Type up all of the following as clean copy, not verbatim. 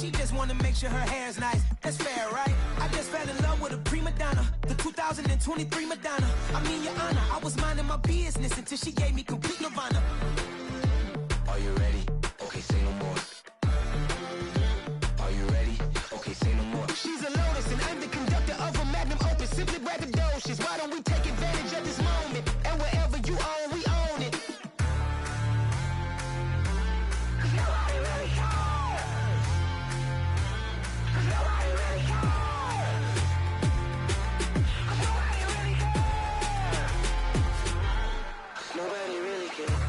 she just wanna make sure her hair's nice. That's fair, right? I just fell in love with a prima donna, the 2023 Madonna. I mean, Your Honor, I was minding my business until she gave me complete nirvana. Are you ready? Okay, say no more. Are you ready? Okay, say no more. She's a lotus and I'm the conductor of a magnum opus. Simply braggadocious. Why don't we take advantage of this moment? And wherever you own, we own it. Nobody really cares. Nobody really cares. Nobody really cares. Nobody really cares.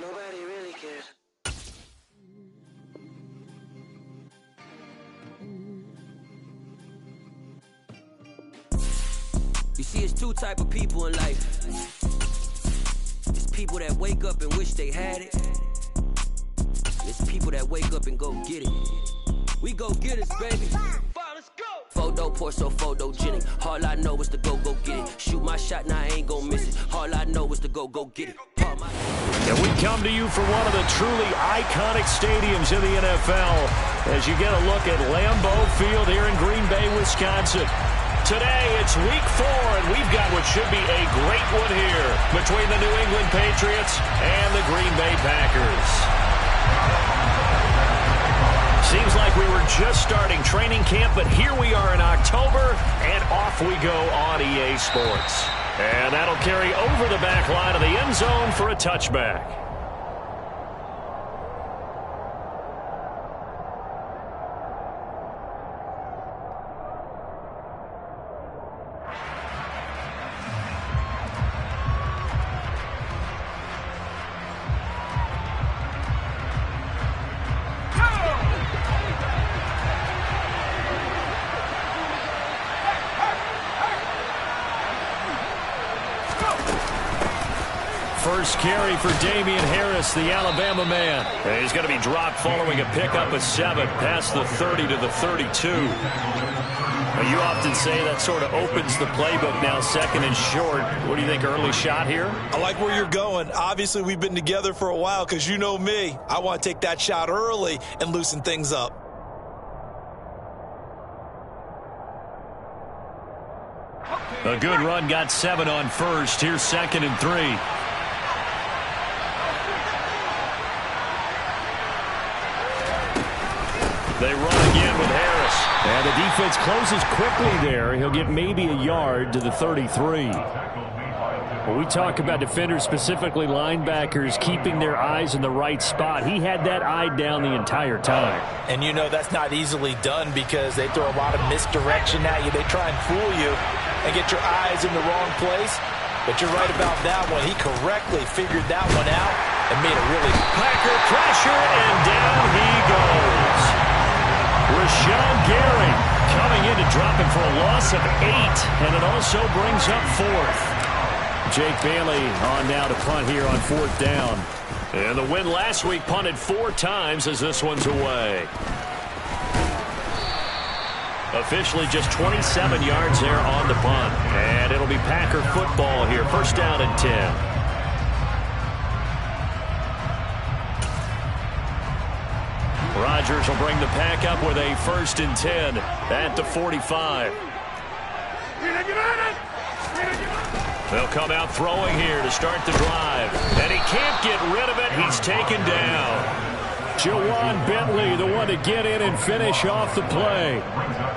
Nobody really cares. You see, it's two type of people in life. It's people that wake up and wish they had it. And it's people that wake up and go get it. We go get it, baby. Let's go. Photo poor, so photogenic. All I know is to go get it. Shoot my shot, now I ain't gon' miss it. All I know is to go get it. And we come to you from one of the truly iconic stadiums in the NFL as you get a look at Lambeau Field here in Green Bay, Wisconsin. Today, it's week 4, and we've got what should be a great one here between the New England Patriots and the Green Bay Packers. Seems like we were just starting training camp, but here we are in October, and off we go on EA Sports. And that'll carry over the back line of the end zone for a touchback. First carry for Damian Harris, the Alabama man. And he's going to be dropped following a pickup of 7 past the 30 to the 32. Well, you often say that sort of opens the playbook now, second and short. What do you think, early shot here? I like where you're going. Obviously, we've been together for a while because you know me. I want to take that shot early and loosen things up. A good run got 7 on first. Here's 2nd and 3. They run again with Harris. And the defense closes quickly there. He'll get maybe a yard to the 33. When we talk about defenders, specifically linebackers, keeping their eyes in the right spot, he had that eye down the entire time. And you know that's not easily done because they throw a lot of misdirection at you. They try and fool you and get your eyes in the wrong place. But you're right about that one. He correctly figured that one out and made a really... Packer pressure, and down he goes. Rashawn Gary coming in to drop him for a loss of 8, and it also brings up 4th. Jake Bailey on now to punt here on 4th down. And the win last week punted 4 times as this one's away. Officially just 27 yards there on the punt. And it'll be Packer football here. First down and 10. Rodgers will bring the pack up with a 1st and 10 at the 45. They'll come out throwing here to start the drive. And he can't get rid of it. He's taken down. Jawan Bentley, the one to get in and finish off the play.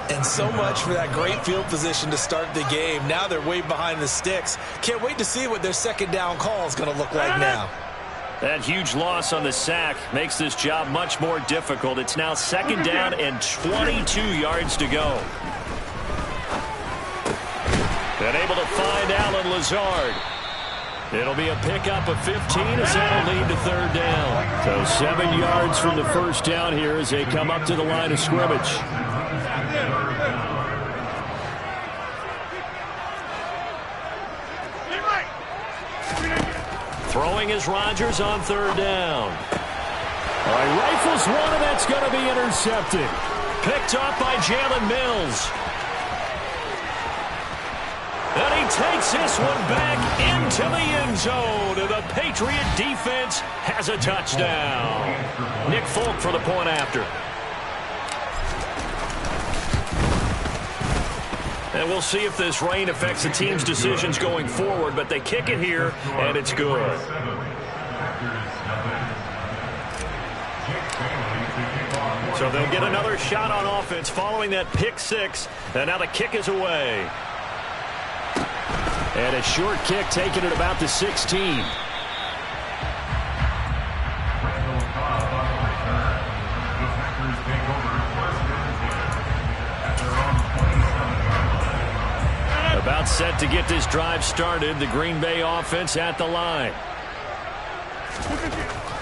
And so much for that great field position to start the game. Now they're way behind the sticks. Can't wait to see what their second down call is going to look like now. That huge loss on the sack makes this job much more difficult. It's now 2nd down and 22 yards to go. And able to find Alan Lazard. It'll be a pickup of 15 as that'll lead to 3rd down. So 7 yards from the first down here as they come up to the line of scrimmage. Throwing is Rodgers on 3rd down. All right, rifles one, and that's going to be intercepted. picked off by Jalen Mills. And he takes this one back into the end zone. And the Patriot defense has a touchdown. Nick Folk for the point after. And we'll see if this rain affects the team's decisions going forward. But they kick it here, and it's good. So they'll get another shot on offense following that pick six. And now the kick is away. And a short kick taken at about the 16. About set to get this drive started. The Green Bay offense at the line.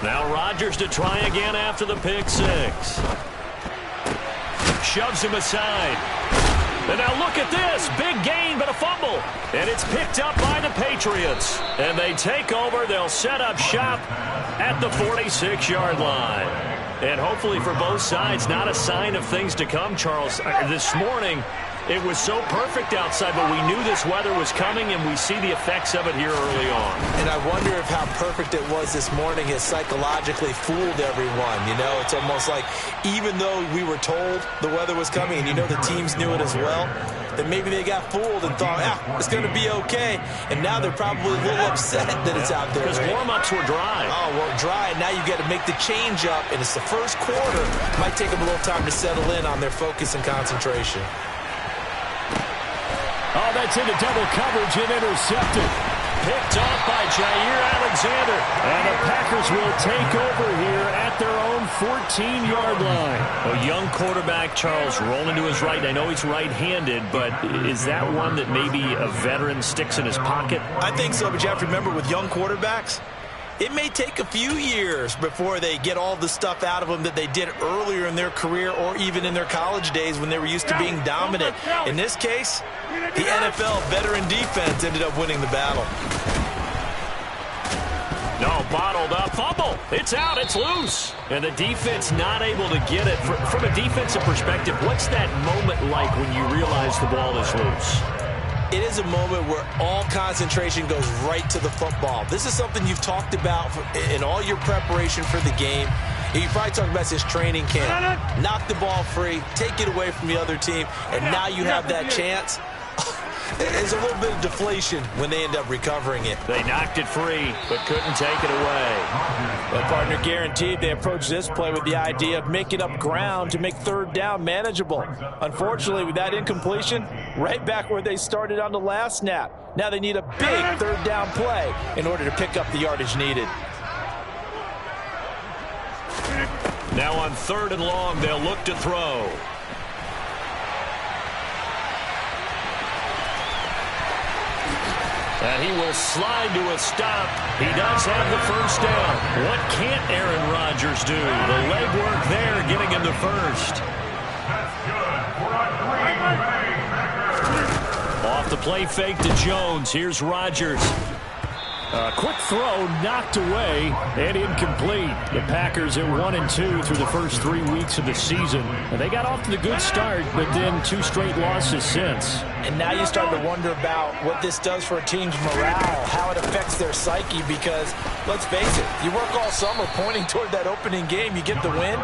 Now Rodgers to try again after the pick six. Shoves him aside. And now look at this. Big gain, but a fumble. And it's picked up by the Patriots. And they take over. They'll set up shop at the 46-yard line. And hopefully for both sides, not a sign of things to come, Charles. This morning, it was so perfect outside, but we knew this weather was coming, and we see the effects of it here early on. And I wonder if how perfect it was this morning has psychologically fooled everyone. You know, it's almost like even though we were told the weather was coming, and you know the teams knew it as well, that maybe they got fooled and thought, it's going to be okay. And now they're probably a little upset that it's out there. Because warm-ups were dry. Oh, well, dry. And now you got to make the change up, and it's the first quarter. Might take them a little time to settle in on their focus and concentration. Oh, that's into double coverage and intercepted. Picked off by Jair Alexander. And the Packers will take over here at their own 14-yard line. A young quarterback, Charles, rolling to his right. I know he's right-handed, but is that one that maybe a veteran sticks in his pocket? I think so, but you have to remember with young quarterbacks, it may take a few years before they get all the stuff out of them that they did earlier in their career or even in their college days when they were used to being dominant. In this case, the NFL veteran defense ended up winning the battle. No, bottled up. Fumble. It's out. It's loose. And the defense not able to get it. From a defensive perspective, what's that moment like when you realize the ball is loose? It is a moment where all concentration goes right to the football. This is something you've talked about in all your preparation for the game. You probably talked about this training camp. Knock the ball free, take it away from the other team, and now you have that chance. There's a little bit of deflation when they end up recovering it. They knocked it free, but couldn't take it away. Well, partner, guaranteed they approached this play with the idea of making up ground to make third down manageable. Unfortunately, with that incompletion, right back where they started on the last snap. Now they need a big third down play in order to pick up the yardage needed. Now on 3rd and long, they'll look to throw. And he will slide to a stop. He does have the first down. What can't Aaron Rodgers do? The legwork there getting him the first. Off the play fake to Jones. Here's Rodgers. A quick throw knocked away and incomplete. The Packers at 1-2 through the first 3 weeks of the season. And they got off to the good start, but then 2 straight losses since. And now you start to wonder about what this does for a team's morale, how it affects their psyche, because let's face it, you work all summer pointing toward that opening game, you get the win,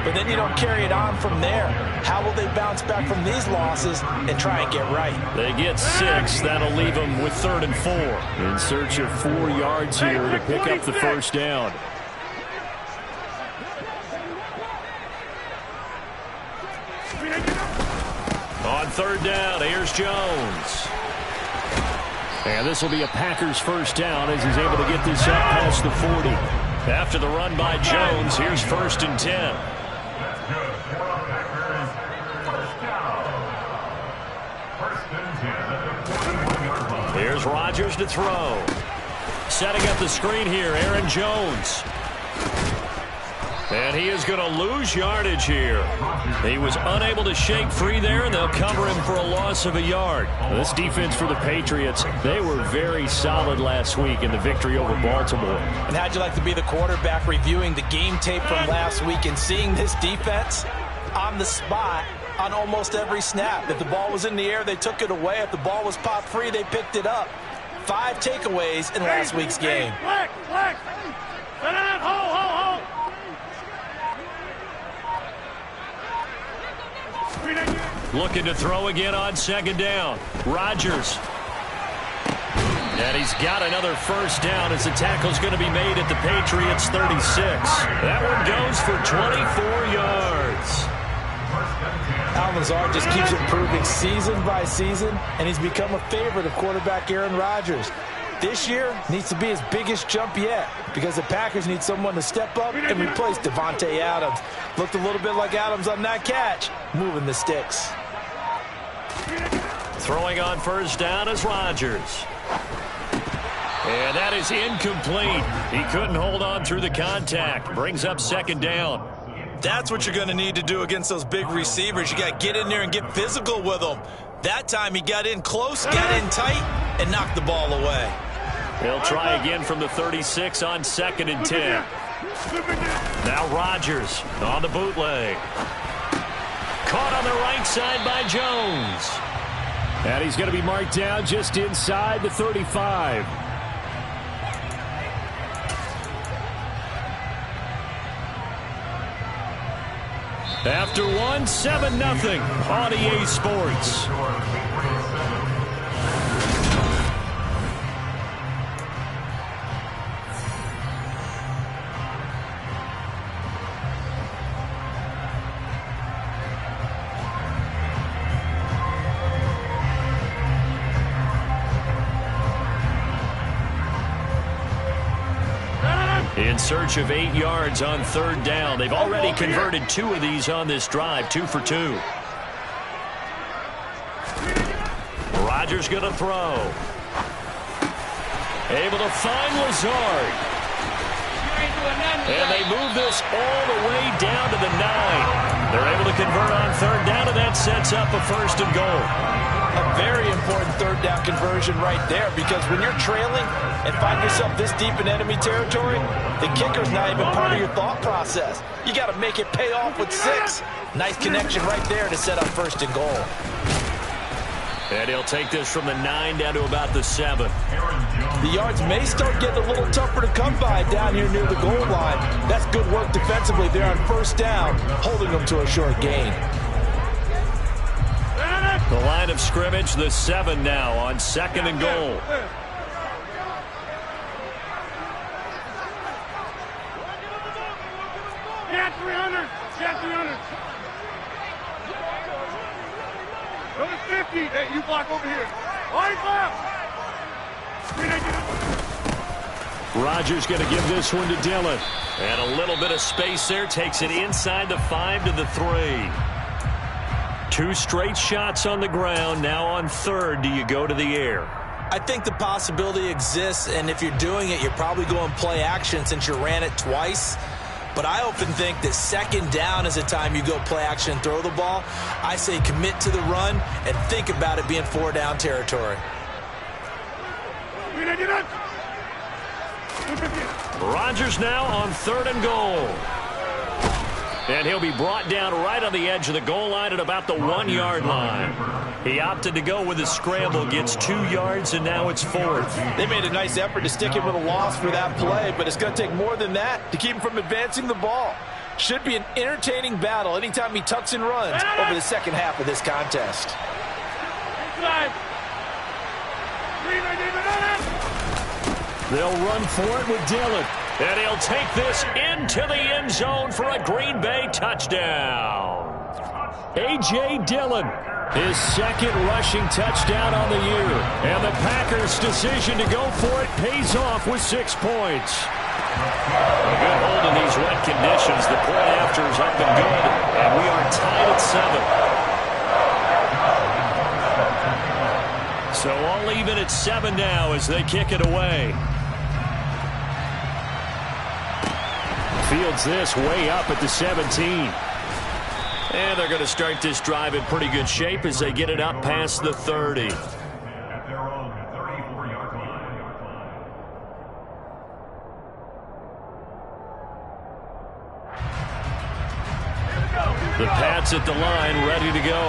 but then you don't carry it on from there. How will they bounce back from these losses and try and get right? They get 6. That'll leave them with 3rd and 4. In search of 4 yards here to pick up the first down. On 3rd down, here's Jones. And this will be a Packers first down as he's able to get this up past the 40. After the run by Jones, here's 1st and 10. Here's Rodgers to throw. Setting up the screen here, Aaron Jones. And he is going to lose yardage here. He was unable to shake free there, and they'll cover him for a loss of a yard. This defense for the Patriots, they were very solid last week in the victory over Baltimore. And how'd you like to be the quarterback reviewing the game tape from last week and seeing this defense? on the spot on almost every snap. If the ball was in the air, they took it away. If the ball was popped free, they picked it up. 5 takeaways in last week's game. Looking to throw again on second down. Rodgers. And he's got another first down as the tackle's going to be made at the Patriots' 36. That one goes for 24 yards. Al Lazard just keeps improving season by season, and he's become a favorite of quarterback Aaron Rodgers. This year needs to be his biggest jump yet because the Packers need someone to step up and replace Devontae Adams. Looked a little bit like Adams on that catch, moving the sticks. Throwing on first down is Rodgers. And that is incomplete. He couldn't hold on through the contact. Brings up second down. That's what you're going to need to do against those big receivers. You got to get in there and get physical with them. That time he got in close, got in tight, and knocked the ball away. He'll try again from the 36 on 2nd and 10. Now Rodgers on the bootleg. Caught on the right side by Jones. And he's going to be marked down just inside the 35. After one, 7-0 on EA Sports. In search of 8 yards on third down. They've already converted 2 of these on this drive, 2 for 2. Rodgers going to throw. Able to find Lazard. And they move this all the way down to the 9. They're able to convert on third down, and that sets up a 1st and goal. A very important third down conversion right there, because when you're trailing and find yourself this deep in enemy territory, the kicker's not even part of your thought process. You got to make it pay off with 6. Nice connection right there to set up 1st and goal. And he'll take this from the 9 down to about the 7. The yards may start getting a little tougher to come by down here near the goal line. That's good work defensively there on 1st down, holding them to a short gain. The line of scrimmage, the 7 now on 2nd and goal. Get 300. Get 300. Number 50. Hey, you block over here. Right left. Rodgers going to give this one to Dillon. And a little bit of space there. Takes it inside the 5 to the 3. 2 straight shots on the ground. Now on 3rd, do you go to the air? I think the possibility exists, and if you're doing it, you're probably going play action since you ran it twice. But I often think that 2nd down is the time you go play action and throw the ball. I say commit to the run and think about it being 4 down territory. Rodgers now on 3rd and goal. And he'll be brought down right on the edge of the goal line at about the 1-yard line. He opted to go with a scramble, gets 2 yards, and now it's 4th. They made a nice effort to stick him with a loss for that play, but it's going to take more than that to keep him from advancing the ball. Should be an entertaining battle anytime he tucks and runs over the second half of this contest. They'll run for it with Dillon. And he'll take this into the end zone for a Green Bay touchdown. A.J. Dillon, his 2nd rushing touchdown on the year. And the Packers' decision to go for it pays off with 6 points. A good hold in these wet conditions. The point after is up and good. And we are tied at 7. So all even at 7 now as they kick it away. Fields this way up at the 17. And they're going to start this drive in pretty good shape as they get it up past the 30. The Pats Starts at the line, ready to go.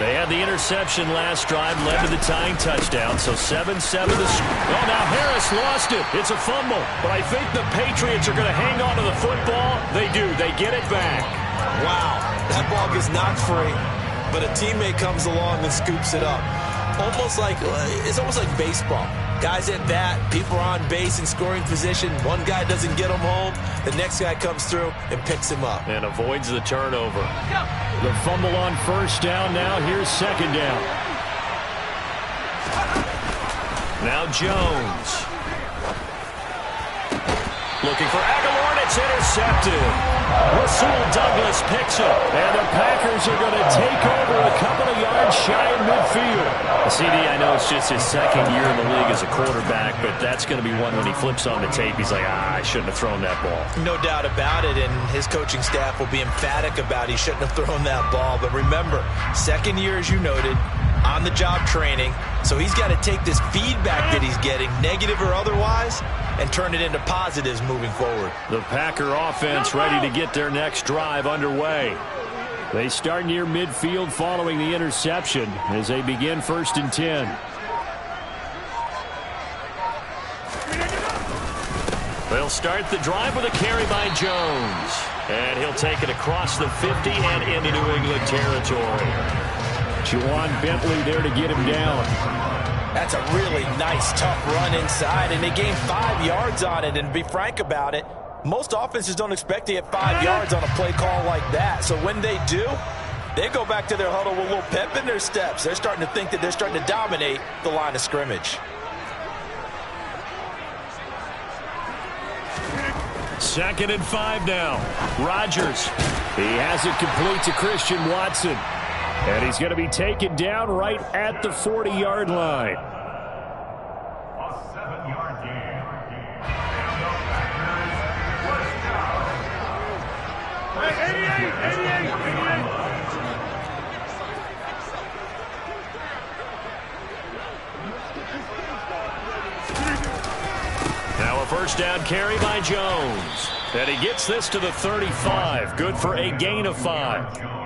They had the interception last drive, led to the tying touchdown, so 7-7 to score. Oh, now Harris lost it. It's a fumble. But I think the Patriots are going to hang on to the football. They do. They get it back. Wow, that ball gets knocked free, but a teammate comes along and scoops it up. It's almost like baseball. Guys at bat, people are on base in scoring position. One guy doesn't get him home. The next guy comes through and picks him up. And avoids the turnover. The fumble on first down. Now here's second down. Now Jones. Looking for Aguilar, and it's intercepted. Rasul Douglas picks it. And the Packers are going to take over a couple of yards shy of midfield. CD, I know it's just his second year in the league as a quarterback, but that's going to be one when he flips on the tape. He's like, I shouldn't have thrown that ball. No doubt about it, and his coaching staff will be emphatic about he shouldn't have thrown that ball. But remember, second year, as you noted, on-the-job training, so he's got to take this feedback that he's getting, negative or otherwise, and turn it into positives moving forward. The Packer offense ready to get their next drive underway. They start near midfield following the interception as they begin 1st and 10. They'll start the drive with a carry by Jones. And he'll take it across the 50 and into New England territory. Juwan Bentley there to get him down. That's a really nice, tough run inside, and they gained 5 yards on it. And to be frank about it, most offenses don't expect to get 5 yards on a play call like that. So when they do, they go back to their huddle with a little pep in their steps. They're starting to think that they're starting to dominate the line of scrimmage. 2nd and 5 now. Rodgers. He has it complete to Christian Watson. And he's going to be taken down right at the 40-yard line. A 7-yard gain. Hey, 88. Now a first down carry by Jones. And he gets this to the 35. Good for a gain of 5.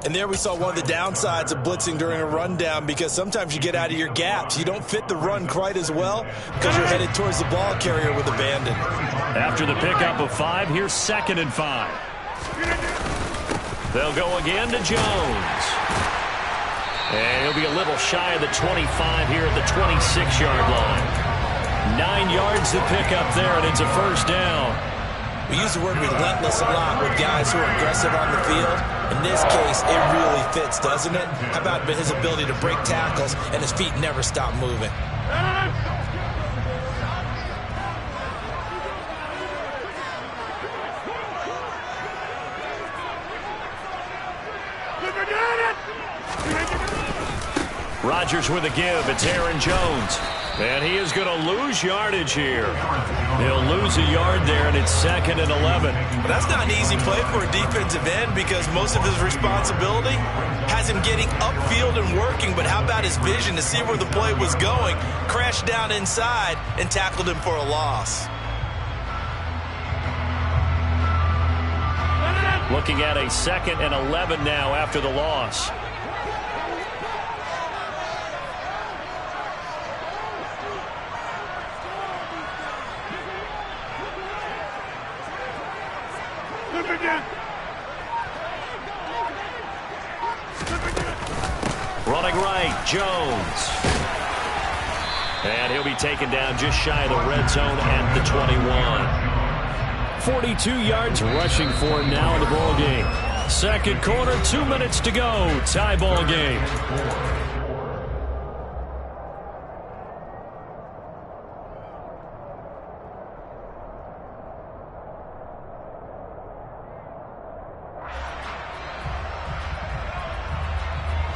And there we saw one of the downsides of blitzing during a rundown, because sometimes you get out of your gaps. You don't fit the run quite as well because you're headed towards the ball carrier with abandon. After the pickup of 5, here's 2nd and 5. They'll go again to Jones. And he'll be a little shy of the 25 here at the 26-yard line. 9 yards to pick up there, and it's a first down. We use the word relentless a lot with guys who are aggressive on the field. In this case, it really fits, doesn't it? How about his ability to break tackles and his feet never stop moving? Rodgers with a give. It's Aaron Jones. And he is going to lose yardage here. He'll lose a yard there, and it's 2nd and 11. But that's not an easy play for a defensive end, because most of his responsibility has him getting upfield and working. But how about his vision to see where the play was going, crashed down inside, and tackled him for a loss? Looking at a 2nd and 11 now after the loss. Running right, Jones. And he'll be taken down just shy of the red zone at the 21. 42 yards rushing for him now in the ball game. Second quarter, 2 minutes to go. Tie ball game.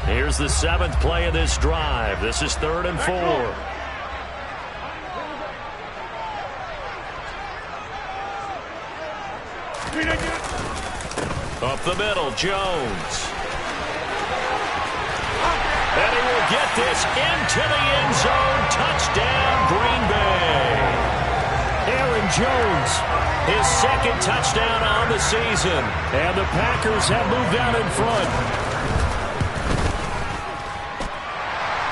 Here's the 7th play of this drive. This is 3rd and 4. Up the middle, Jones. And he will get this into the end zone. Touchdown, Green Bay. Aaron Jones His second touchdown on the season. And the Packers have moved out in front.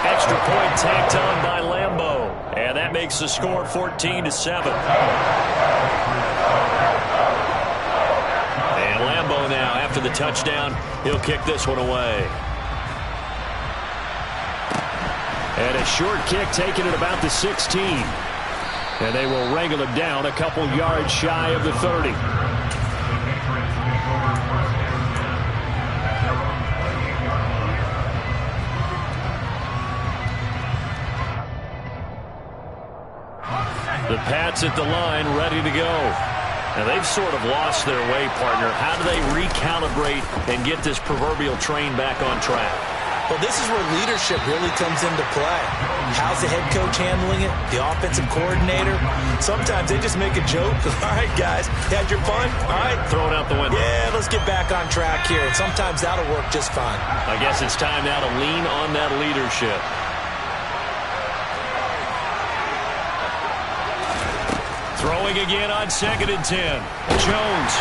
Extra point tacked on by Lambeau. And that makes the score 14-7. And Lambeau now, after the touchdown, he'll kick this one away. And a short kick taken at about the 16. And they will wrangle him down a couple yards shy of the 30. The Pats at the line, ready to go. Now, they've sort of lost their way, partner. How do they recalibrate and get this proverbial train back on track? Well, this is where leadership really comes into play. How's the head coach handling it? The offensive coordinator? Sometimes they just make a joke. All right, guys, you had your fun? All right. Throw it out the window. Yeah, let's get back on track here. And sometimes that'll work just fine. I guess it's time now to lean on that leadership. Throwing again on 2nd and 10. Jones.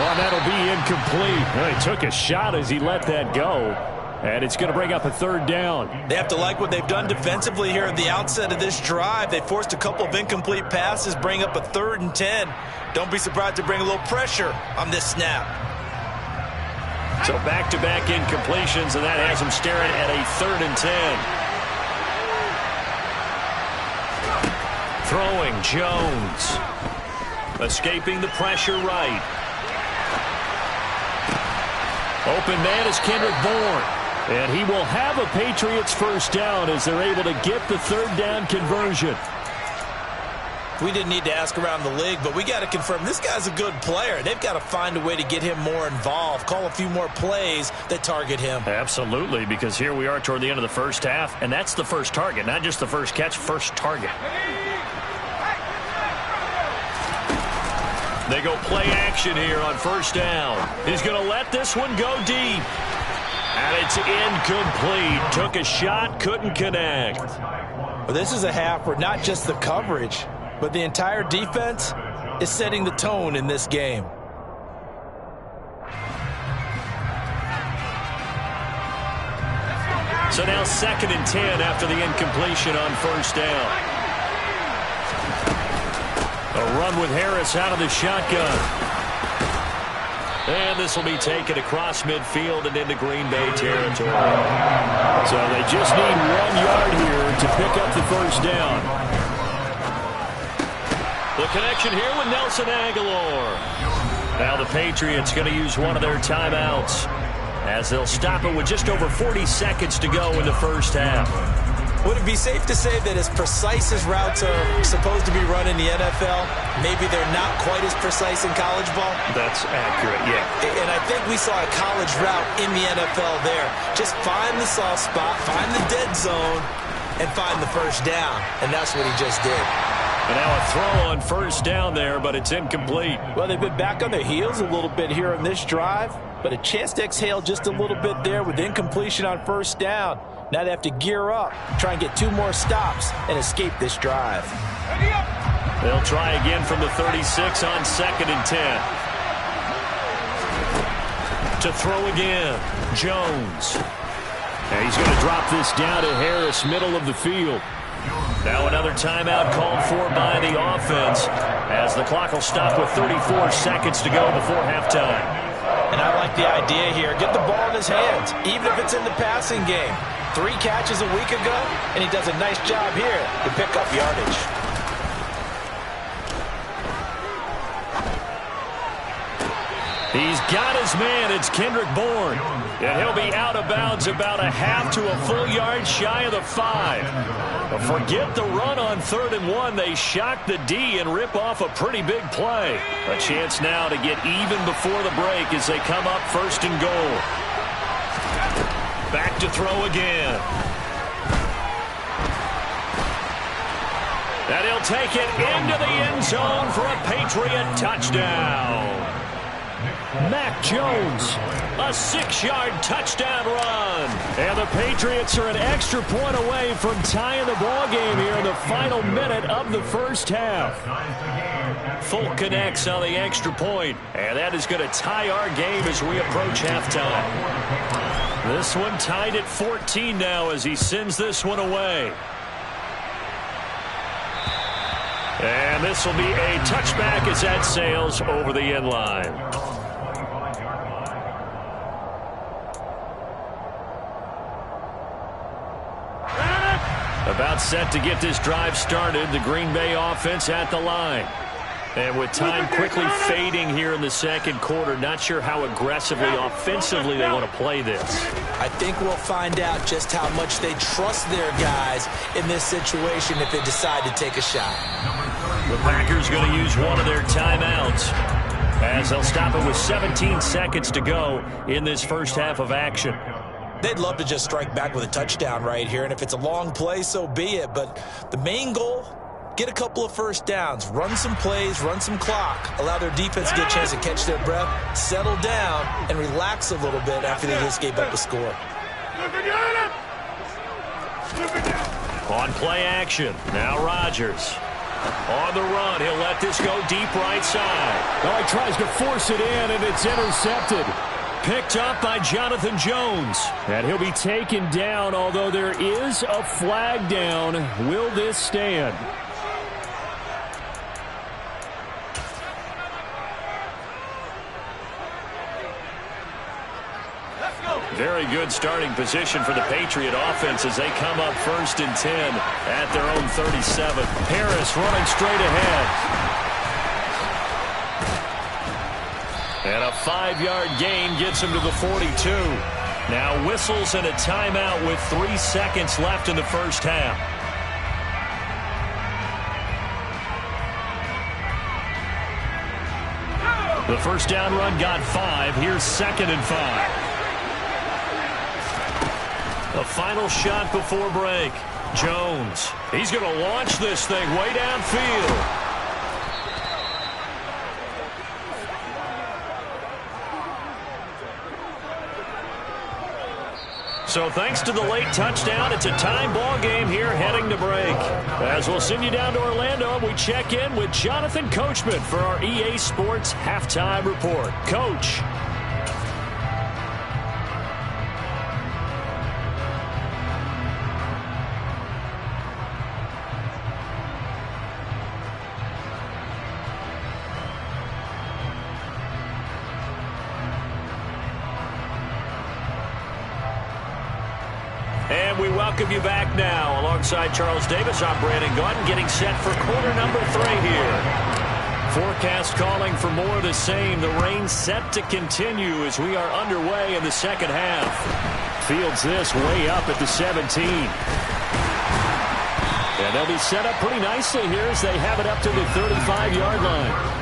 Oh, that'll be incomplete. Well, he took a shot as he let that go. And it's going to bring up a 3rd down. They have to like what they've done defensively here at the outset of this drive. They forced a couple of incomplete passes, bring up a 3rd and 10. Don't be surprised to bring a little pressure on this snap. So back-to-back incompletions, and that has them staring at a 3rd and 10. Throwing, Jones. Escaping the pressure right. Open man is Kendrick Bourne. And he will have a Patriots 1st down as they're able to get the 3rd down conversion. We didn't need to ask around the league, but we got to confirm this guy's a good player. They've got to find a way to get him more involved, call a few more plays that target him. Absolutely, because here we are toward the end of the first half, and that's the first target, not just the first catch, first target. They go play action here on 1st down. He's going to let this one go deep. And it's incomplete. Took a shot, couldn't connect. Well, this is a half where not just the coverage, but the entire defense is setting the tone in this game. So now 2nd and 10 after the incompletion on 1st down. A run with Harris out of the shotgun. And this will be taken across midfield and into Green Bay territory. So they just need 1 yard here to pick up the 1st down. The connection here with Nelson Aguilar. Now the Patriots going to use one of their timeouts as they'll stop it with just over 40 seconds to go in the first half. Would it be safe to say that as precise as routes are supposed to be run in the NFL, maybe they're not quite as precise in college ball? That's accurate, yeah. And I think we saw a college route in the NFL there. Just find the soft spot, find the dead zone, and find the 1st down. And that's what he just did. And now a throw on 1st down there, but it's incomplete. Well, they've been back on their heels a little bit here in this drive, but a chance to exhale just a little bit there with incompletion on 1st down. Now they have to gear up, try and get 2 more stops, and escape this drive. They'll try again from the 36 on 2nd and 10. To throw again, Jones. And he's going to drop this down to Harris, middle of the field. Now another timeout called for by the offense as the clock will stop with 34 seconds to go before halftime. And I like the idea here. Get the ball in his hands, even if it's in the passing game. 3 catches a week ago, and he does a nice job here to pick up yardage. He's got his man. It's Kendrick Bourne. And he'll be out of bounds about a half to a full yard shy of the 5. But forget the run on 3rd and 1. They shock the D and rip off a pretty big play. A chance now to get even before the break as they come up 1st and goal. Back to throw again. And he'll take it into the end zone for a Patriot touchdown. Mac Jones, a 6-yard touchdown run. And the Patriots are an extra point away from tying the ball game here in the final minute of the first half. Folk connects on the extra point, and that is going to tie our game as we approach halftime. This one tied at 14 now as he sends this one away. And this will be a touchback as that sails over the end line. About set to get this drive started, the Green Bay offense at the line. And with time quickly fading here in the second quarter, not sure how aggressively, offensively they want to play this. I think we'll find out just how much they trust their guys in this situation if they decide to take a shot. The Packers going to use one of their timeouts as they'll stop it with 17 seconds to go in this first half of action. They'd love to just strike back with a touchdown right here, and if it's a long play, so be it. But the main goal, get a couple of first downs, run some plays, run some clock, allow their defense to get a chance to catch their breath, settle down, and relax a little bit after they just gave up a score. On play action, now Rodgers. On the run, he'll let this go deep right side. Oh, he tries to force it in, and it's intercepted. Picked up by Jonathan Jones. And he'll be taken down, although there is a flag down. Will this stand? Very good starting position for the Patriot offense as they come up 1st and 10 at their own 37. Harris running straight ahead. And a 5-yard gain gets him to the 42. Now whistles and a timeout with 3 seconds left in the first half. The first down run got 5. Here's 2nd and 5. The final shot before break. Jones. He's going to launch this thing way downfield. So thanks to the late touchdown, it's a time ball game here heading to break. As we'll send you down to Orlando, we check in with Jonathan Coachman for our EA Sports Halftime Report. Coach. And we welcome you back now. Alongside Charles Davis, I'm Brandon Gautin, getting set for quarter number 3 here. Forecast calling for more of the same. The rain set to continue as we are underway in the second half. Fields this way up at the 17. And they'll be set up pretty nicely here as they have it up to the 35-yard line.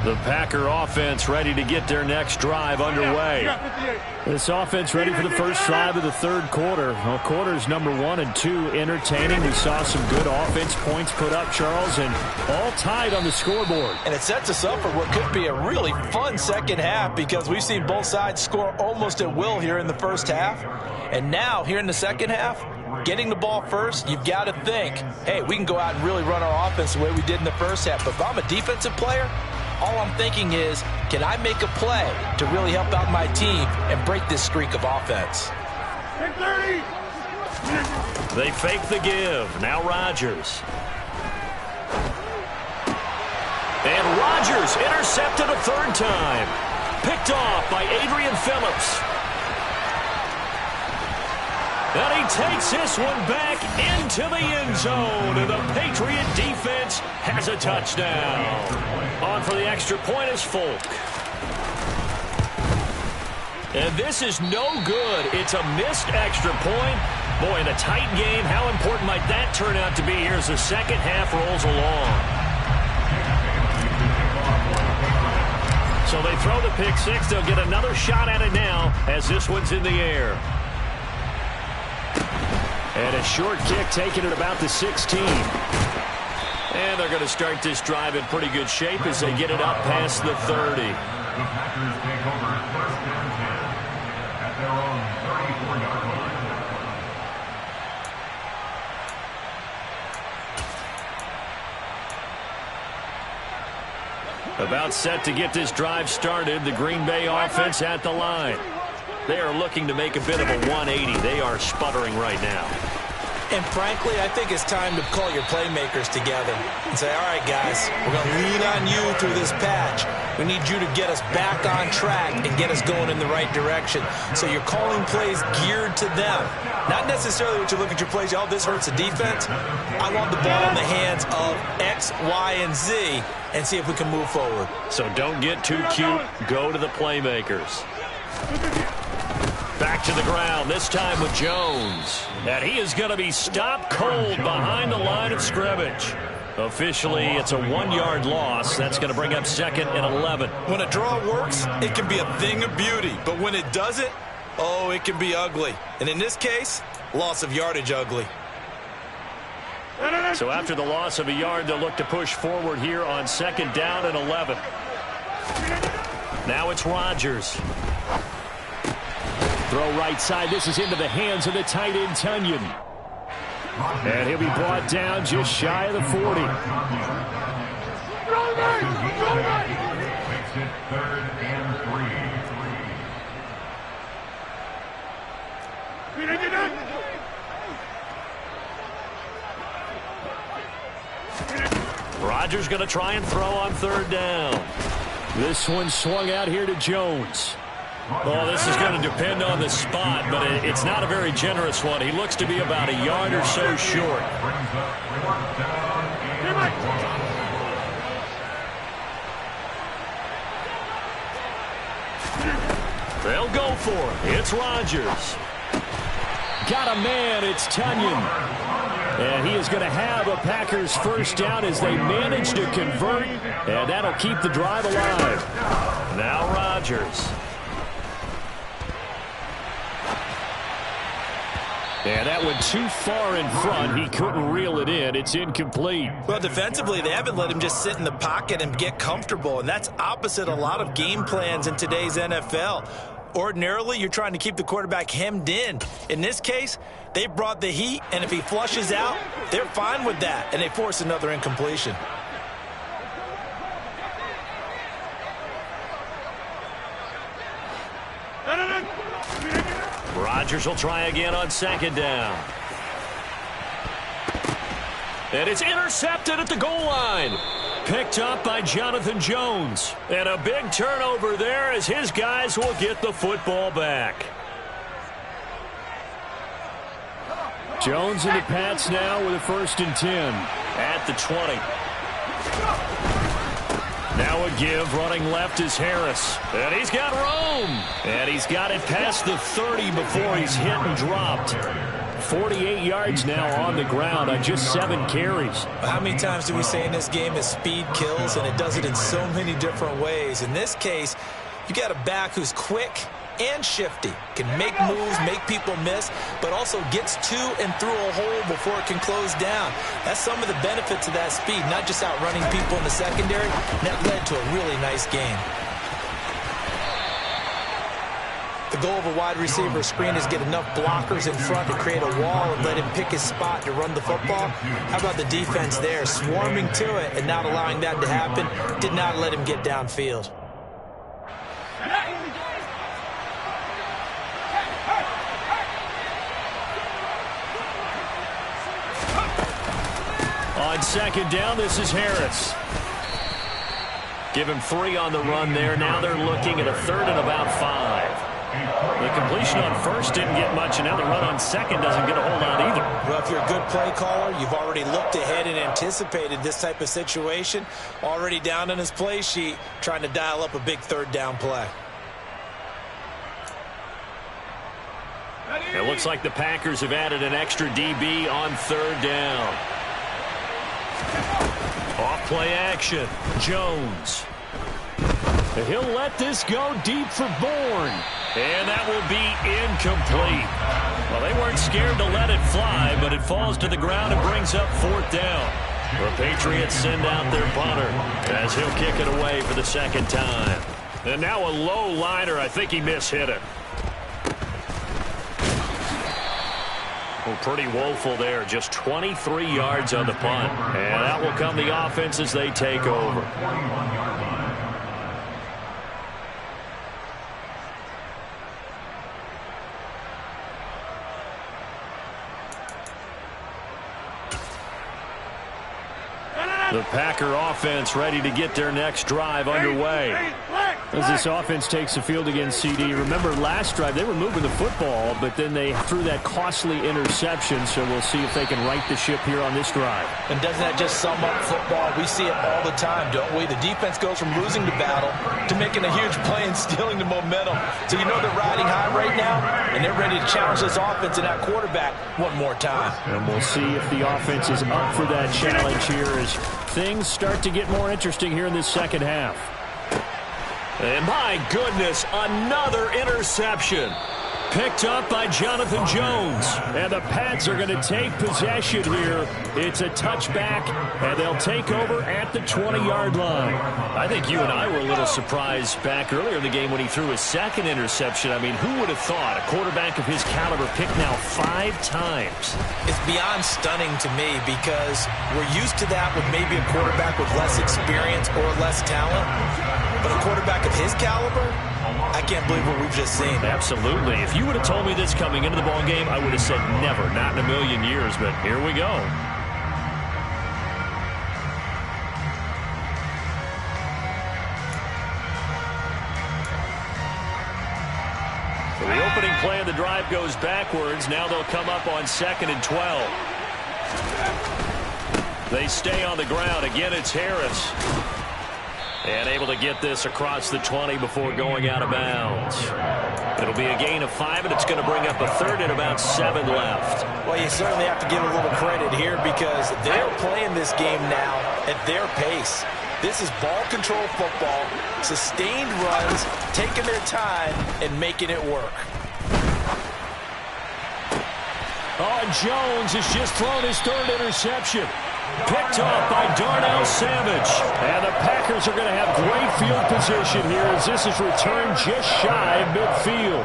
The Packer offense ready to get their next drive underway. This offense ready for the first drive of the third quarter. Well, quarters number 1 and 2 entertaining. We saw some good offense points put up, Charles, and all tied on the scoreboard. And it sets us up for what could be a really fun second half because we've seen both sides score almost at will here in the first half. And now, here in the second half, getting the ball first, you've got to think, hey, we can go out and really run our offense the way we did in the first half. But if I'm a defensive player, all I'm thinking is, can I make a play to really help out my team and break this streak of offense? They fake the give. Now Rodgers. And Rodgers intercepted a 3rd time. Picked off by Adrian Phillips. And he takes this one back into the end zone. And the Patriot defense has a touchdown. On for the extra point is Folk. And this is no good. It's a missed extra point. Boy, in a tight game, how important might that turn out to be here as the second half rolls along? So they throw the pick six. They'll get another shot at it now as this one's in the air. And a short kick taken at about the 16. And they're going to start this drive in pretty good shape as they get it up past the 30. The Packers take over first and 10 at their own 34-yard line. About set to get this drive started. The Green Bay offense at the line. They are looking to make a bit of a 180. They are sputtering right now. And frankly, I think it's time to call your playmakers together and say, all right, guys, we're going to lean on you through this patch. We need you to get us back on track and get us going in the right direction. So you're calling plays geared to them. Not necessarily what you look at your plays, oh, this hurts the defense. I want the ball in the hands of X, Y, and Z and see if we can move forward. So don't get too cute. Go to the playmakers. Back to the ground, this time with Jones. And he is going to be stopped cold behind the line of scrimmage. Officially, it's a 1-yard loss. That's going to bring up second and 11. When a draw works, it can be a thing of beauty. But when it doesn't, oh, it can be ugly. And in this case, loss of yardage ugly. So after the loss of a yard, they'll look to push forward here on second down and 11. Now it's Rodgers. Throw right side. This is into the hands of the tight end, Tunyon. And he'll be brought down just shy of the 40. Makes it third and 3. Rodgers going to try and throw on third down. This one swung out here to Jones. Well, this is going to depend on the spot, but it's not a very generous one. He looks to be about a yard or so short. They'll go for it. It's Rodgers. Got a man. It's Tunyon. And he is going to have a Packers first down as they manage to convert, and that'll keep the drive alive. Now Rodgers. And that went too far in front. He couldn't reel it in. It's incomplete. Well, defensively, they haven't let him just sit in the pocket and get comfortable, and that's opposite a lot of game plans in today's NFL. Ordinarily, you're trying to keep the quarterback hemmed in. In this case, they brought the heat, and if he flushes out, they're fine with that, and they force another incompletion. Rodgers will try again on second down. And it's intercepted at the goal line. Picked up by Jonathan Jones. And a big turnover there as his guys will get the football back. Jones and the Pats now with a 1st and 10 at the 20. Now a give, running left is Harris. And he's got room. And he's got it past the 30 before he's hit and dropped. 48 yards now on the ground on just 7 carries. How many times do we say in this game that speed kills, and it does it in so many different ways? In this case, you got a back who's quick and shifty, can make moves, make people miss, but also gets to and through a hole before it can close down. That's some of the benefits of that speed, not just outrunning people in the secondary. That led to a really nice game. The goal of a wide receiver screen is get enough blockers in front to create a wall and let him pick his spot to run the football. How about the defense there, swarming to it and not allowing that to happen? Did not let him get downfield. On second down, this is Harris. Give him 3 on the run there. Now they're looking at a 3rd and about 5. The completion on first didn't get much, and now the run on second doesn't get a whole lot either. Well, if you're a good play caller, you've already looked ahead and anticipated this type of situation. Already down on his play sheet, trying to dial up a big 3rd down play. It looks like the Packers have added an extra DB on 3rd down. Off play action. Jones. He'll let this go deep for Bourne. And that will be incomplete. Well, they weren't scared to let it fly, but it falls to the ground and brings up 4th down. The Patriots send out their punter as he'll kick it away for the 2nd time. And now a low liner. I think he mishit it. Well, pretty woeful there. Just 23 yards on the punt. And that will come the offense as they take over. The Packer offense ready to get their next drive underway. As this offense takes the field against CD, remember last drive they were moving the football, but then they threw that costly interception, so we'll see if they can right the ship here on this drive. And doesn't that just sum up football? We see it all the time, don't we? The defense goes from losing the battle to making a huge play and stealing the momentum. So you know they're riding high right now, and they're ready to challenge this offense and that quarterback one more time. And we'll see if the offense is up for that challenge here as things start to get more interesting here in this 2nd half. And my goodness, another interception. Picked up by Jonathan Jones. And the Pats are going to take possession here. It's a touchback, and they'll take over at the 20-yard line. I think you and I were a little surprised back earlier in the game when he threw his 2nd interception. I mean, who would have thought a quarterback of his caliber picked now 5 times? It's beyond stunning to me because we're used to that with maybe a quarterback with less experience or less talent. But a quarterback of his caliber, I can't believe what we've just seen. Absolutely. If you would have told me this coming into the ball game, I would have said never, not in a million years, but here we go. So the opening play of the drive goes backwards. Now they'll come up on 2nd and 12. They stay on the ground. Again, it's Harris. And able to get this across the 20 before going out of bounds. It'll be a gain of 5, and it's going to bring up a 3rd and about 7 left. Well, you certainly have to give a little credit here because they're playing this game now at their pace. This is ball control football, sustained runs, taking their time, and making it work. Oh, Jones has just thrown his 3rd interception. Picked off by Darnell Savage. And the Packers are going to have great field position here as this is returned just shy of midfield.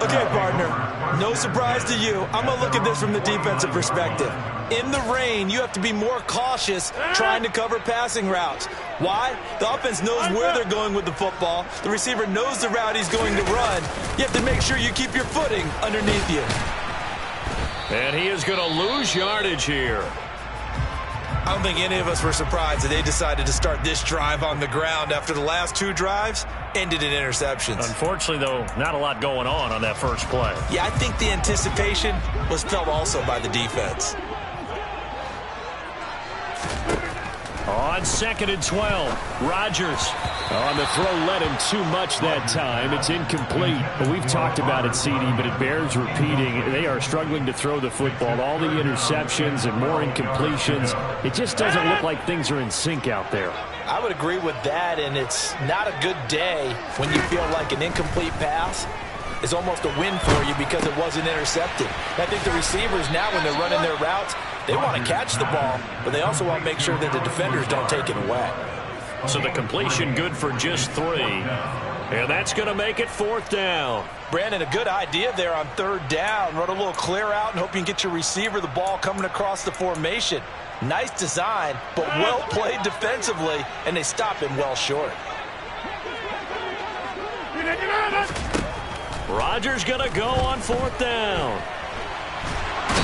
Okay, partner, no surprise to you. I'm going to look at this from the defensive perspective. In the rain, you have to be more cautious trying to cover passing routes. Why? The offense knows where they're going with the football. The receiver knows the route he's going to run. You have to make sure you keep your footing underneath you. And he is going to lose yardage here. I don't think any of us were surprised that they decided to start this drive on the ground after the last 2 drives ended in interceptions. Unfortunately, though, not a lot going on that first play. Yeah, I think the anticipation was felt also by the defense. On 2nd and 12, Rodgers. On the throw led him too much that time. It's incomplete. We've talked about it, CD, but it bears repeating. They are struggling to throw the football. All the interceptions and more incompletions. It just doesn't look like things are in sync out there. I would agree with that, and it's not a good day when you feel like an incomplete pass is almost a win for you because it wasn't intercepted. I think the receivers now, when they're running their routes, they want to catch the ball, but they also want to make sure that the defenders don't take it away. So the completion good for just 3. And that's going to make it 4th down. Brandon, a good idea there on 3rd down. Run a little clear out and hope you can get your receiver the ball coming across the formation. Nice design, but well played defensively, and they stop him well short. Rodgers going to go on 4th down.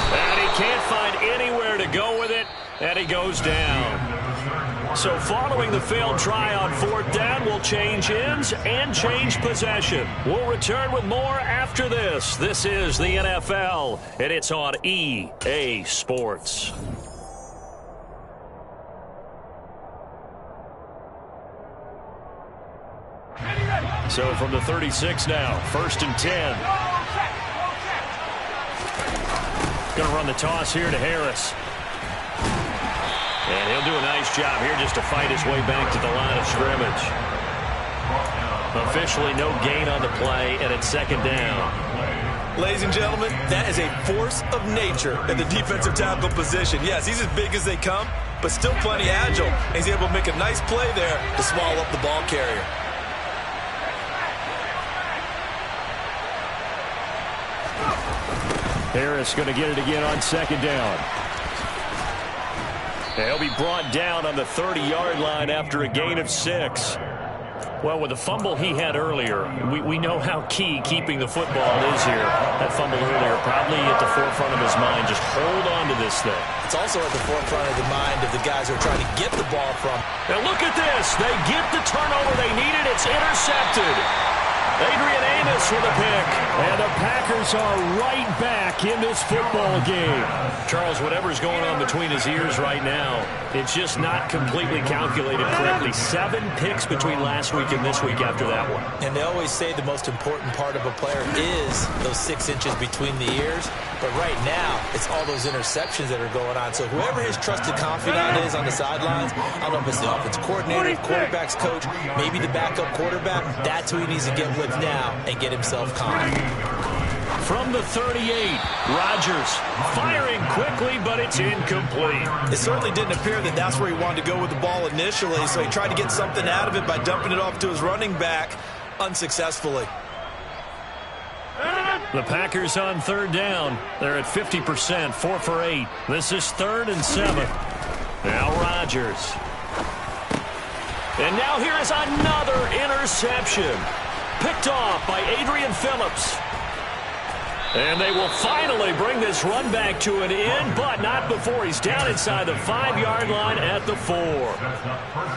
And he can't find anywhere to go with it, and he goes down. So following the failed try on 4th down, we'll change ends and change possession. We'll return with more after this. This is the NFL, and it's on EA Sports. So from the 36 now, 1st and 10. Going to run the toss here to Harris. And he'll do a nice job here just to fight his way back to the line of scrimmage. Officially no gain on the play, and it's second down. Ladies and gentlemen, that is a force of nature in the defensive tackle position. Yes, he's as big as they come, but still plenty agile. And he's able to make a nice play there to swallow up the ball carrier. Harris going to get it again on second down. He'll be brought down on the 30-yard line after a gain of 6. Well, with the fumble he had earlier, we know how key keeping the football is here. That fumble earlier probably at the forefront of his mind. Just hold on to this thing. It's also at the forefront of the mind of the guys who are trying to get the ball from. Now look at this. They get the turnover they needed. It's intercepted. Adrian Amos with a pick. And the Packers are right back in this football game. Charles, whatever's going on between his ears right now, it's just not completely calculated correctly. 7 picks between last week and this week after that one. And they always say the most important part of a player is those 6 inches between the ears. But right now, it's all those interceptions that are going on. So whoever his trusted confidant is on the sidelines, I don't know if it's the offensive coordinator, quarterback's coach, maybe the backup quarterback, that's who he needs to get with now and get himself calm. From the 38, Rodgers firing quickly, but it's incomplete. It certainly didn't appear that that's where he wanted to go with the ball initially, so he tried to get something out of it by dumping it off to his running back unsuccessfully. The Packers on third down. They're at 50%, 4 for 8. This is 3rd and 7. Now Rodgers. And now here is another interception. Picked off by Adrian Phillips. And they will finally bring this run back to an end, but not before he's down inside the 5-yard line at the 4.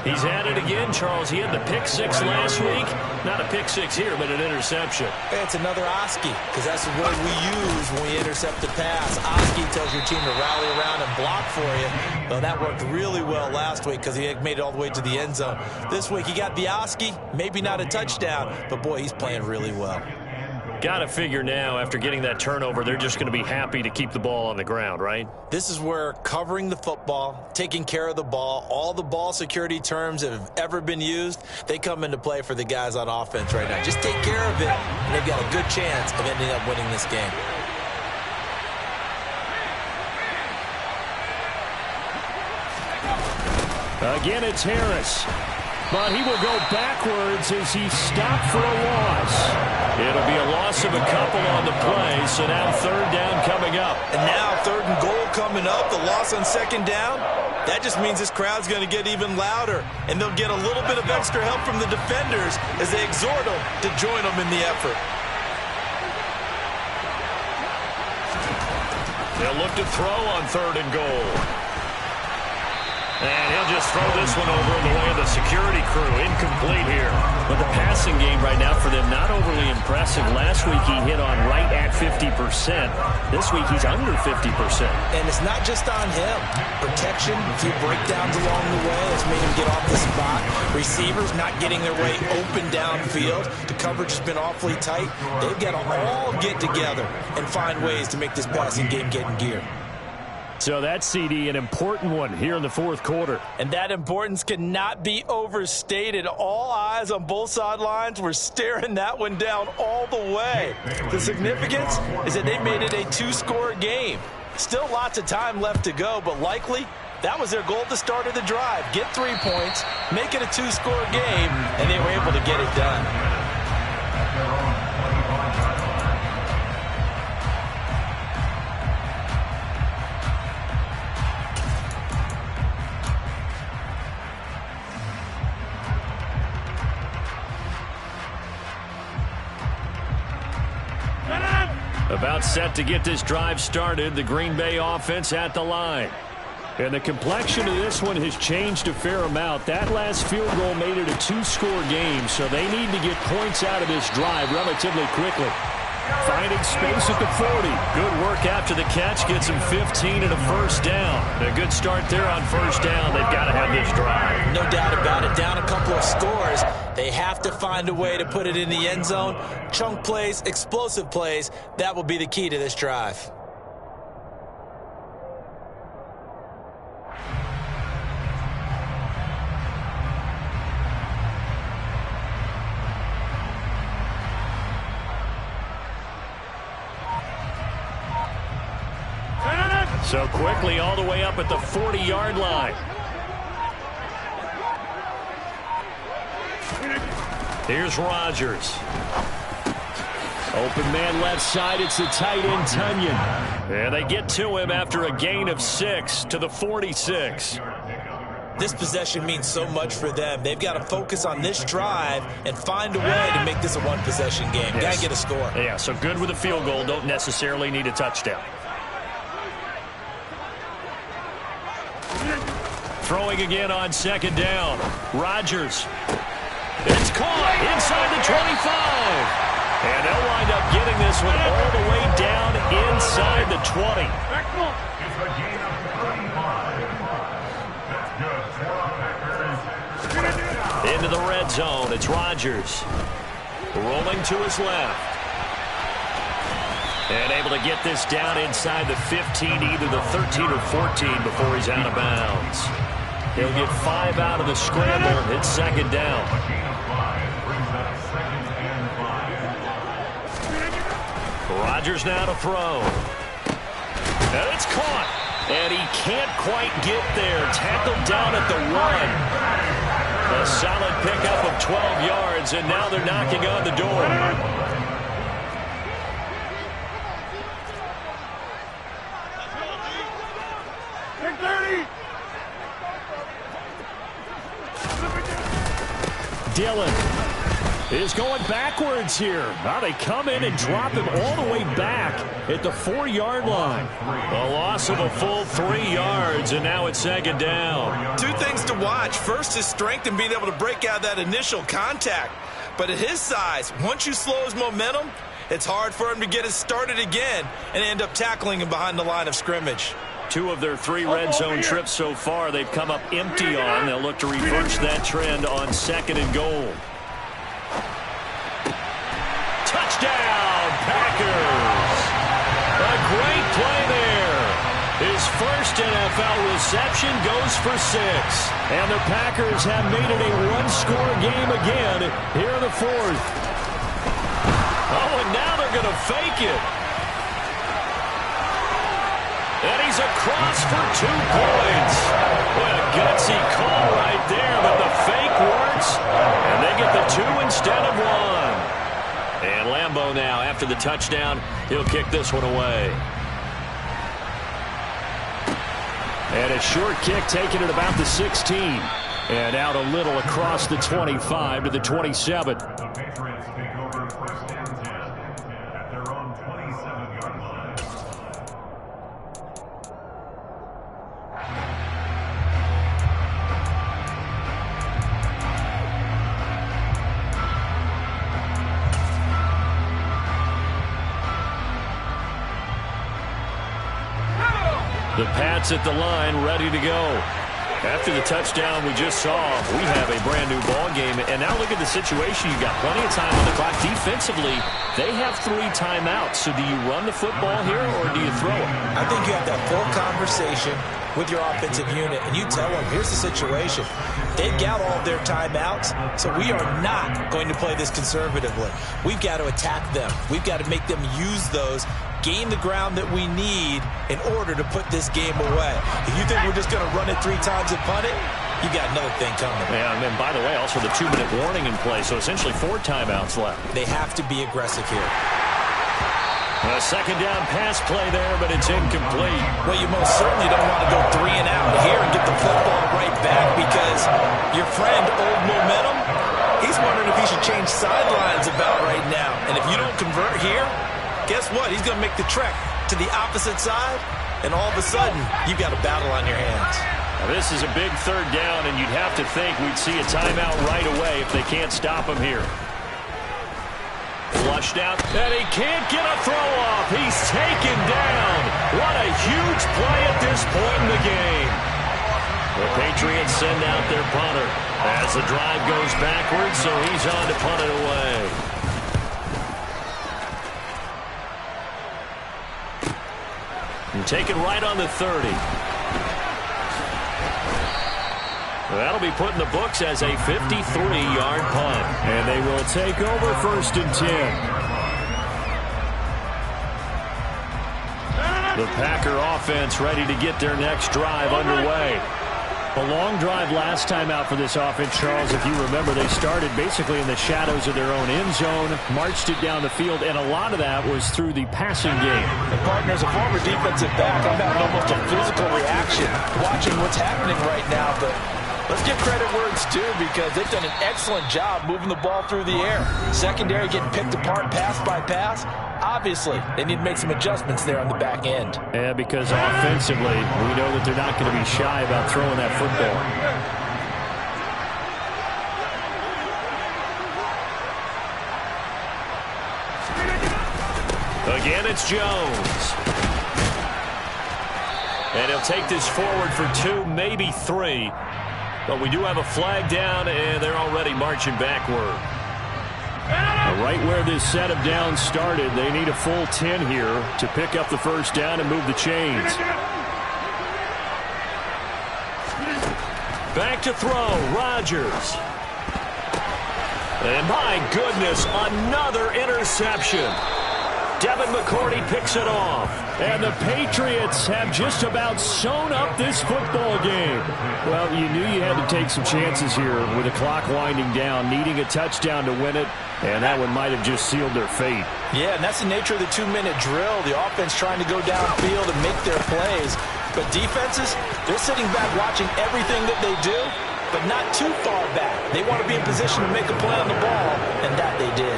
He's at it again, Charles. He had the pick 6 last week. Not a pick 6 here, but an interception. It's another Oski, because that's the word we use when we intercept a pass. Oski tells your team to rally around and block for you. Well, that worked really well last week because he made it all the way to the end zone. This week he got the Oski, maybe not a touchdown, but boy, he's playing really well. Got to figure now, after getting that turnover, they're just going to be happy to keep the ball on the ground, right? This is where covering the football, taking care of the ball, all the ball security terms that have ever been used, they come into play for the guys on offense right now. Just take care of it, and they've got a good chance of ending up winning this game. Again, it's Harris. But he will go backwards as he's stopped for a loss. It'll be a loss of a couple on the play, so now 3rd down coming up. And now 3rd and goal coming up, the loss on 2nd down. That just means this crowd's going to get even louder, and they'll get a little bit of extra help from the defenders as they exhort them to join them in the effort. They'll look to throw on 3rd and goal. And he'll just throw this one over the way of the security crew. Incomplete here. But the passing game right now for them, not overly impressive. Last week he hit on right at 50%. This week he's under 50%. And it's not just on him. Protection, a few breakdowns along the way that's made him get off the spot. Receivers not getting their way open downfield. The coverage has been awfully tight. They've got to all get together and find ways to make this passing game get in gear. So that CD, an important one here in the 4th quarter. And that importance cannot be overstated. All eyes on both sidelines were staring that one down all the way. The significance is that they made it a 2-score game. Still lots of time left to go, but likely that was their goal at the start of the drive. Get 3 points, make it a 2-score game, and they were able to get it done. About set to get this drive started, the Green Bay offense at the line. And the complexion of this one has changed a fair amount. That last field goal made it a 2-score game, so they need to get points out of this drive relatively quickly. Finding space at the 40. Good work after the catch. Gets him 15 and a 1st down. A good start there on 1st down. They've got to have this drive. No doubt about it. Down a couple of scores. They have to find a way to put it in the end zone. Chunk plays, explosive plays. That will be the key to this drive. So quickly all the way up at the 40-yard line. Here's Rodgers. Open man left side. It's the tight end, Tunyon. And they get to him after a gain of 6 to the 46. This possession means so much for them. They've got to focus on this drive and find a way to make this a one-possession game. Yes. Got to get a score. Yeah, so good with a field goal. Don't necessarily need a touchdown. Throwing again on second down. Rodgers. It's caught inside the 25. And they'll wind up getting this one all the way down inside the 20. It's a gain of 35. That's good. Into the red zone. It's Rodgers. Rolling to his left. And able to get this down inside the 15, either the 13 or 14 before he's out of bounds. He'll get 5 out of the scramble. It's second down. Rodgers now to throw. And it's caught. And he can't quite get there. Tackled down at the 1. A solid pickup of 12 yards, and now they're knocking on the door. Dillon is going backwards here. Now they come in and drop him all the way back at the 4-yard line. A loss of a full 3 yards, and now it's second down. Two things to watch. First, his strength and being able to break out that initial contact. But at his size, once you slow his momentum, it's hard for him to get it started again and end up tackling him behind the line of scrimmage. 2 of their 3 red zone trips so far they've come up empty on. They'll look to reverse that trend on second and goal. Touchdown, Packers! A great play there. His first NFL reception goes for 6. And the Packers have made it a one-score game again here in the 4th. Oh, and now they're going to fake it. And he's across for 2 points. What a gutsy call right there, but the fake works, and they get the 2 instead of 1. And Lambeau now, after the touchdown, he'll kick this one away. And a short kick taken at about the 16. And out a little across the 25 to the 27. The Patriots take over first and 10 at their own 27-yard line. The Pats at the line, ready to go. After the touchdown we just saw, we have a brand-new ball game. And now look at the situation. You've got plenty of time on the clock. Defensively, they have 3 timeouts. So do you run the football here or do you throw it? I think you have that full conversation with your offensive unit, and you tell them, here's the situation. They've got all of their timeouts, so we are not going to play this conservatively. We've got to attack them. We've got to make them use those, gain the ground that we need in order to put this game away. If you think we're just going to run it 3 times and punt it, you got another thing coming. Yeah, and then, by the way, also the 2-minute warning in play, so essentially 4 timeouts left. They have to be aggressive here. A second down pass play there, but it's incomplete. Well, you most certainly don't want to go 3 and out here and get the football right back, because your friend, Old Momentum, he's wondering if he should change sidelines about right now. And if you don't convert here, guess what? He's going to make the trek to the opposite side, and all of a sudden, you've got a battle on your hands. Now, this is a big third down, and you'd have to think we'd see a timeout right away if they can't stop him here. Flushed out, and he can't get a throw off. He's taken down. What a huge play at this point in the game. The Patriots send out their punter as the drive goes backwards, so he's on to punt it away. And taken right on the 30. That'll be put in the books as a 53-yard punt. And they will take over first and 10. The Packer offense ready to get their next drive underway. A long drive last time out for this offense, Charles. If you remember, they started basically in the shadows of their own end zone, marched it down the field, and a lot of that was through the passing game. And partner, as a former defensive back, I'm having almost a physical reaction watching what's happening right now. But let's give credit where it's due, because they've done an excellent job moving the ball through the air. Secondary getting picked apart pass by pass. Obviously, they need to make some adjustments there on the back end. Yeah, because offensively, we know that they're not going to be shy about throwing that football. Again, it's Jones. And he'll take this forward for 2, maybe 3. But we do have a flag down, and they're already marching backward. Right where this set of downs started, they need a full 10 here to pick up the first down and move the chains. Back to throw, Rodgers. And my goodness, another interception. Devin McCourty picks it off. And the Patriots have just about sewn up this football game. Well, you knew you had to take some chances here with the clock winding down, needing a touchdown to win it, and that one might have just sealed their fate. Yeah, and that's the nature of the 2-minute drill. The offense trying to go downfield and make their plays. But defenses, they're sitting back watching everything that they do, but not too far back. They want to be in position to make a play on the ball, and that they did.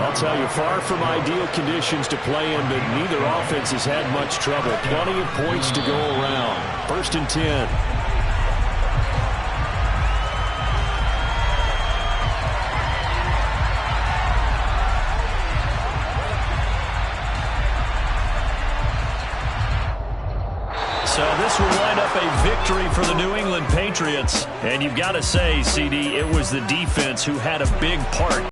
I'll tell you, far from ideal conditions to play in, but neither offense has had much trouble. Plenty of points to go around. 1st and 10. So this will wind up a victory for the New England Patriots. And you've got to say, CD, it was the defense who had a big part